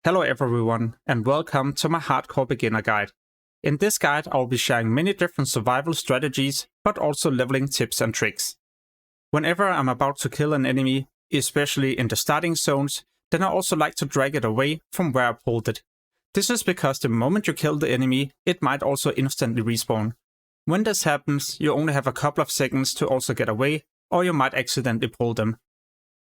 Hello everyone, and welcome to my hardcore beginner guide. In this guide I'll be sharing many different survival strategies, but also leveling tips and tricks. Whenever I'm about to kill an enemy, especially in the starting zones, then I also like to drag it away from where I pulled it. This is because the moment you kill the enemy, it might also instantly respawn. When this happens, you only have a couple of seconds to also get away, or you might accidentally pull them.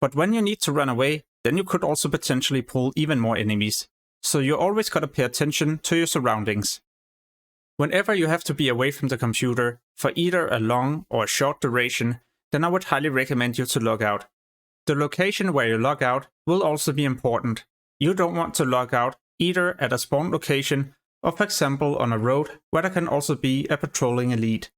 But when you need to run away, then you could also potentially pull even more enemies. So you always gotta pay attention to your surroundings. Whenever you have to be away from the computer for either a long or a short duration, then I would highly recommend you to log out. The location where you log out will also be important. You don't want to log out either at a spawn location or, for example, on a road where there can also be a patrolling elite.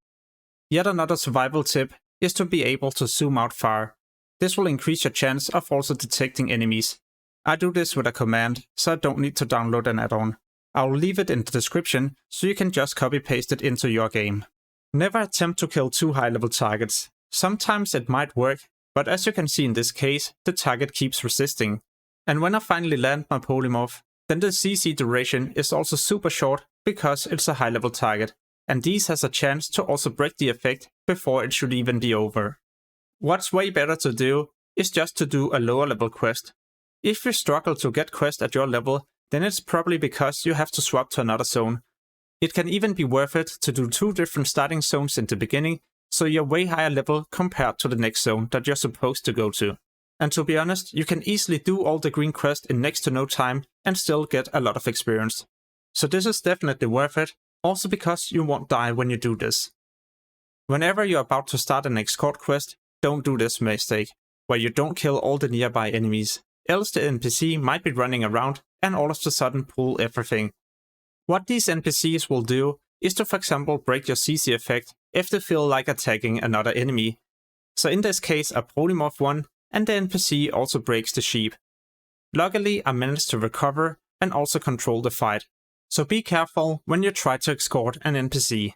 Yet another survival tip is to be able to zoom out far. This will increase your chance of also detecting enemies. I do this with a command, so I don't need to download an add-on. I'll leave it in the description so you can just copy-paste it into your game. Never attempt to kill too high-level targets. Sometimes it might work, but as you can see in this case, the target keeps resisting. And when I finally land my polymorph, then the CC duration is also super short because it's a high-level target, and Daze has a chance to also break the effect before it should even be over. What's way better to do is just to do a lower level quest. If you struggle to get quest at your level, then it's probably because you have to swap to another zone. It can even be worth it to do 2 different starting zones in the beginning, so you're way higher level compared to the next zone that you're supposed to go to. And to be honest, you can easily do all the green quests in next to no time and still get a lot of experience. So this is definitely worth it, also because you won't die when you do this. Whenever you're about to start an Escort quest, don't do this mistake, where you don't kill all the nearby enemies, else the NPC might be running around and all of a sudden pull everything. What these NPCs will do is to, for example, break your CC effect if they feel like attacking another enemy. So in this case I polymorph one, and the NPC also breaks the sheep. Luckily I managed to recover and also control the fight, so be careful when you try to escort an NPC.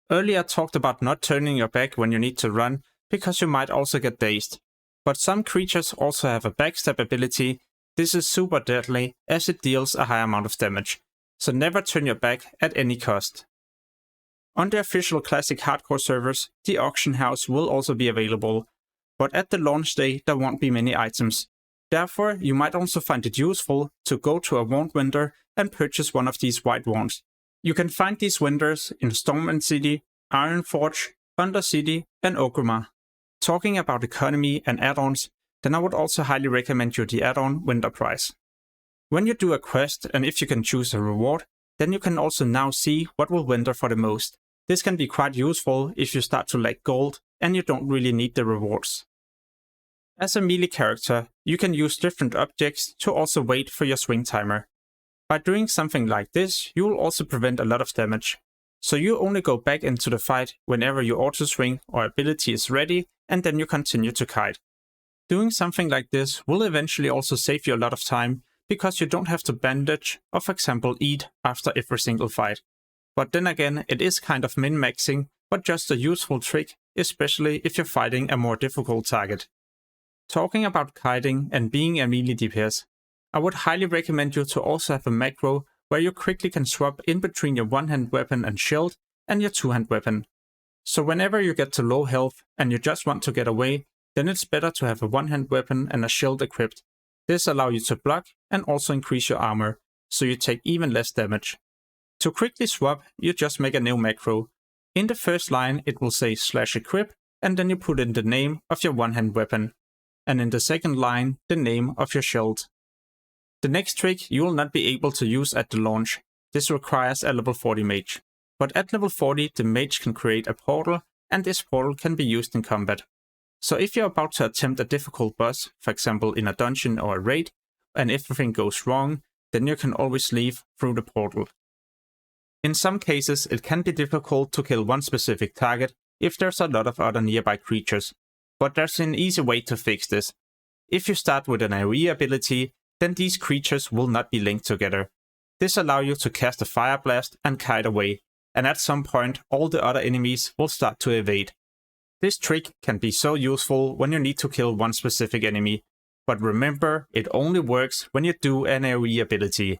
Earlier I talked about not turning your back when you need to run, because you might also get dazed. But some creatures also have a backstab ability. This is super deadly as it deals a high amount of damage, so never turn your back at any cost. On the official classic hardcore servers, the auction house will also be available, but at the launch day there won't be many items. Therefore you might also find it useful to go to a wand vendor and purchase one of these white wands. You can find these vendors in Stormwind City, Ironforge, Undercity and Orgrimmar. Talking about economy and add-ons, then I would also highly recommend you the add-on vendor price. When you do a quest and if you can choose a reward, then you can also now see what will vendor for the most. This can be quite useful if you start to lack gold and you don't really need the rewards. As a melee character, you can use different objects to also wait for your swing timer. By doing something like this, you will also prevent a lot of damage. So you only go back into the fight whenever your auto swing or ability is ready, and then you continue to kite. Doing something like this will eventually also save you a lot of time, because you don't have to bandage or, for example, eat after every single fight. But then again, it is kind of min-maxing, but just a useful trick, especially if you're fighting a more difficult target. Talking about kiting and being a melee DPS, I would highly recommend you to also have a macro where you quickly can swap in between your one-hand weapon and shield and your two-hand weapon. So whenever you get to low health and you just want to get away, then it's better to have a one-hand weapon and a shield equipped. This allows you to block and also increase your armor, so you take even less damage. To quickly swap, you just make a new macro. In the first line it will say /equip, and then you put in the name of your one-hand weapon, and in the second line the name of your shield. The next trick you will not be able to use at the launch. This requires a level 40 mage. But at level 40 the mage can create a portal, and this portal can be used in combat. So if you're about to attempt a difficult boss, for example in a dungeon or a raid, and everything goes wrong, then you can always leave through the portal. In some cases it can be difficult to kill one specific target if there's a lot of other nearby creatures, but there's an easy way to fix this. If you start with an AoE ability, then these creatures will not be linked together. This allows you to cast a fire blast and kite away, and at some point all the other enemies will start to evade. This trick can be so useful when you need to kill one specific enemy. but remember, it only works when you do an AoE ability.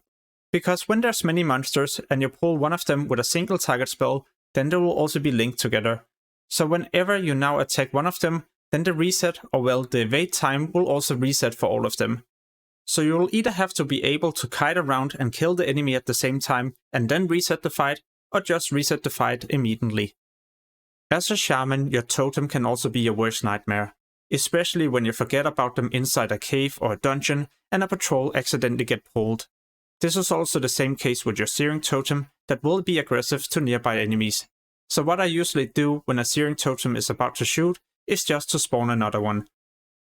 Because when there's many monsters and you pull one of them with a single target spell, then they will also be linked together. So whenever you now attack one of them, then the reset, or well, the evade time will also reset for all of them. So you will either have to be able to kite around and kill the enemy at the same time and then reset the fight, or just reset the fight immediately. As a shaman, your totem can also be your worst nightmare, especially when you forget about them inside a cave or a dungeon and a patrol accidentally get pulled. This is also the same case with your searing totem that will be aggressive to nearby enemies. So what I usually do when a searing totem is about to shoot is just to spawn another one.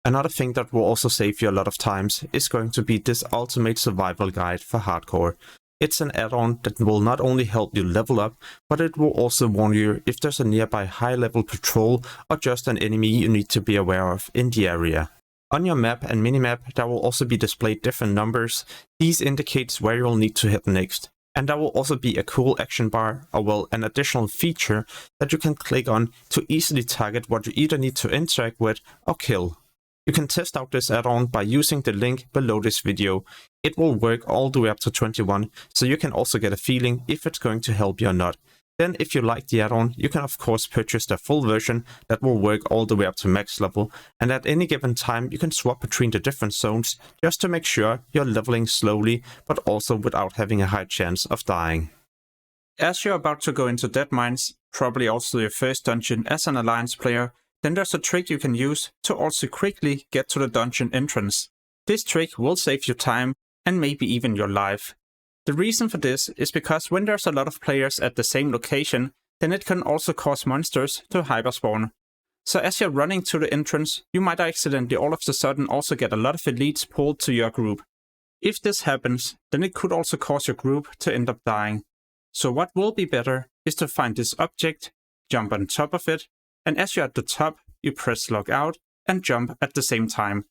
Another thing that will also save you a lot of times is going to be this ultimate survival guide for hardcore. It's an add-on that will not only help you level up, but it will also warn you if there's a nearby high level patrol or just an enemy you need to be aware of in the area. On your map and minimap there will also be displayed different numbers. These indicates where you'll need to hit next. And there will also be a cool action bar, or well, an additional feature that you can click on to easily target what you either need to interact with or kill. You can test out this add-on by using the link below this video. It will work all the way up to 21, so you can also get a feeling if it's going to help you or not. Then if you like the add-on, you can of course purchase the full version that will work all the way up to max level, and at any given time you can swap between the different zones just to make sure you're leveling slowly but also without having a high chance of dying. As you're about to go into Dead Mines, probably also your first dungeon as an Alliance player, then there's a trick you can use to also quickly get to the dungeon entrance. This trick will save you time and maybe even your life. The reason for this is because when there's a lot of players at the same location, then it can also cause monsters to hyperspawn. So as you're running to the entrance, you might accidentally all of a sudden also get a lot of elites pulled to your group. If this happens, then it could also cause your group to end up dying. So what will be better is to find this object, jump on top of it, and as you're at the top, you press log out and jump at the same time.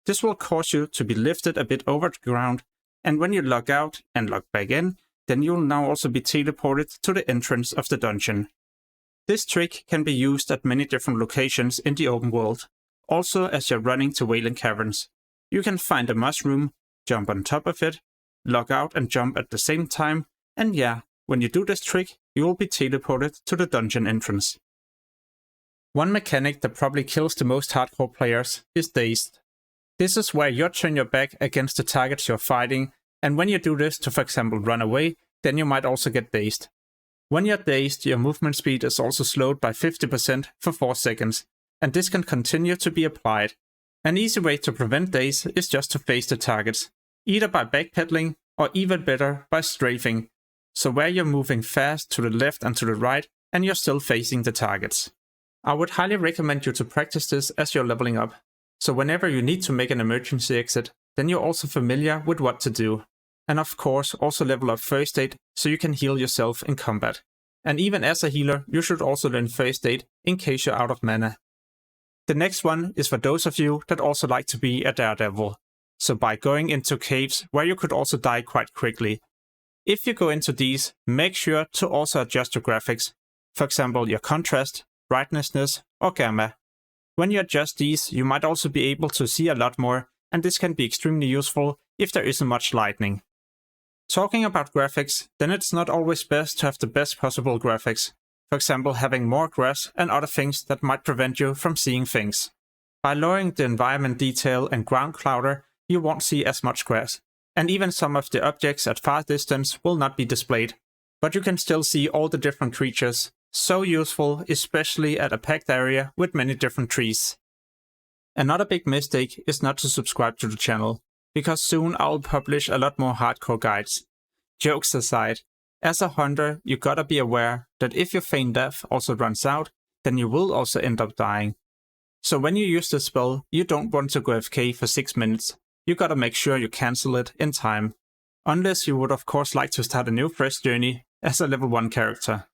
This will cause you to be lifted a bit over the ground, and when you log out and log back in, then you'll now also be teleported to the entrance of the dungeon. This trick can be used at many different locations in the open world. Also as you're running to Wailing Caverns. You can find a mushroom, jump on top of it, log out and jump at the same time, and yeah, when you do this trick, you will be teleported to the dungeon entrance. One mechanic that probably kills the most hardcore players is Dazed. This is where you turn your back against the targets you're fighting, and when you do this to for example run away, then you might also get dazed. When you're dazed, your movement speed is also slowed by 50% for 4 seconds, and this can continue to be applied. An easy way to prevent daze is just to face the targets, either by backpedaling or even better by strafing, so where you're moving fast to the left and to the right and you're still facing the targets. I would highly recommend you to practice this as you're leveling up, so whenever you need to make an emergency exit, then you're also familiar with what to do. And of course also level up first aid so you can heal yourself in combat. And even as a healer, you should also learn first aid in case you're out of mana. The next one is for those of you that also like to be a daredevil. So by going into caves where you could also die quite quickly. If you go into these, make sure to also adjust your graphics. For example, your contrast, brightness, or gamma. When you adjust these, you might also be able to see a lot more, and this can be extremely useful if there isn't much lighting. Talking about graphics, then it's not always best to have the best possible graphics. For example, having more grass and other things that might prevent you from seeing things. By lowering the environment detail and ground clouder, you won't see as much grass, and even some of the objects at far distance will not be displayed. But you can still see all the different creatures. So useful, especially at a packed area with many different trees. Another big mistake is not to subscribe to the channel, because soon I'll publish a lot more hardcore guides. Jokes aside, as a hunter you gotta be aware that if your feign death also runs out, then you will also end up dying. So when you use the spell, you don't want to go AFK for 6 minutes, you gotta make sure you cancel it in time. Unless you would of course like to start a new fresh journey as a level 1 character.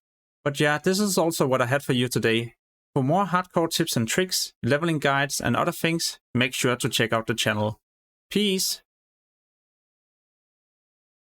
But yeah, this is also what I had for you today. For more hardcore tips and tricks, leveling guides and other things, make sure to check out the channel. Peace!